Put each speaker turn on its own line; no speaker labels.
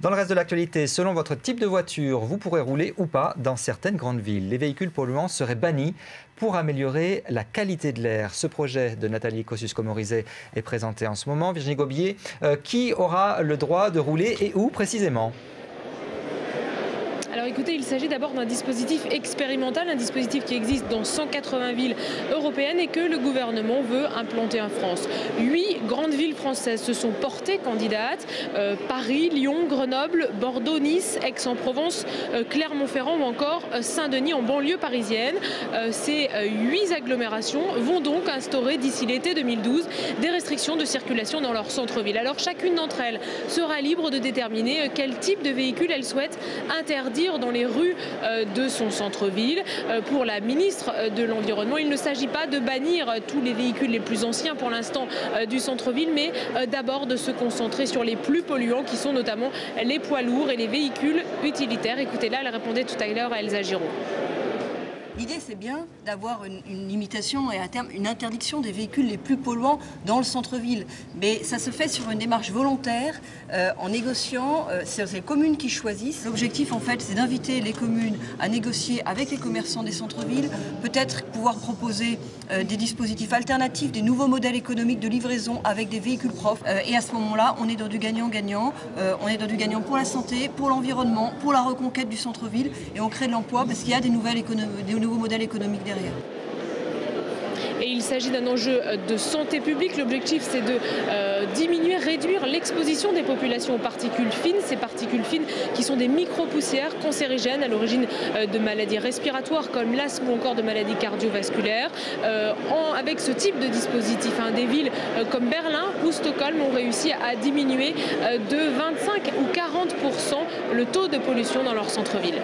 Dans le reste de l'actualité, selon votre type de voiture, vous pourrez rouler ou pas dans certaines grandes villes. Les véhicules polluants seraient bannis pour améliorer la qualité de l'air. Ce projet de Nathalie Kosciusko-Morizet est présenté en ce moment. Virginie Gobier, qui aura le droit de rouler et où précisément ?
Alors écoutez, il s'agit d'abord d'un dispositif expérimental, un dispositif qui existe dans 180 villes européennes et que le gouvernement veut implanter en France. 8 grandes villes françaises se sont portées candidates, Paris, Lyon, Grenoble, Bordeaux, Nice, Aix-en-Provence, Clermont-Ferrand ou encore Saint-Denis en banlieue parisienne. Ces 8 agglomérations vont donc instaurer d'ici l'été 2012 des restrictions de circulation dans leur centre-ville. Alors chacune d'entre elles sera libre de déterminer quel type de véhicule elle souhaite interdire dans les rues de son centre-ville. Pour la ministre de l'Environnement, il ne s'agit pas de bannir tous les véhicules les plus anciens pour l'instant du centre-ville, mais d'abord de se concentrer sur les plus polluants qui sont notamment les poids lourds et les véhicules utilitaires. Écoutez-là, elle répondait tout à l'heure à Elsa Giraud.
L'idée, c'est bien d'avoir une limitation et à terme une interdiction des véhicules les plus polluants dans le centre-ville. Mais ça se fait sur une démarche volontaire, en négociant, c'est les communes qui choisissent. L'objectif, en fait, c'est d'inviter les communes à négocier avec les commerçants des centres-villes, peut-être pouvoir proposer des dispositifs alternatifs, des nouveaux modèles économiques de livraison avec des véhicules propres. Et à ce moment-là, on est dans du gagnant-gagnant. On est dans du gagnant pour la santé, pour l'environnement, pour la reconquête du centre-ville. Et on crée de l'emploi parce qu'il y a des nouveaux modèles économiques derrière.
Et il s'agit d'un enjeu de santé publique. L'objectif, c'est de diminuer, réduire l'exposition des populations aux particules fines. Ces particules fines qui sont des micro-poussières cancérigènes à l'origine de maladies respiratoires comme l'asthme ou encore de maladies cardiovasculaires. Avec ce type de dispositif, des villes comme Berlin ou Stockholm ont réussi à diminuer de 25 ou 40% le taux de pollution dans leur centre-ville.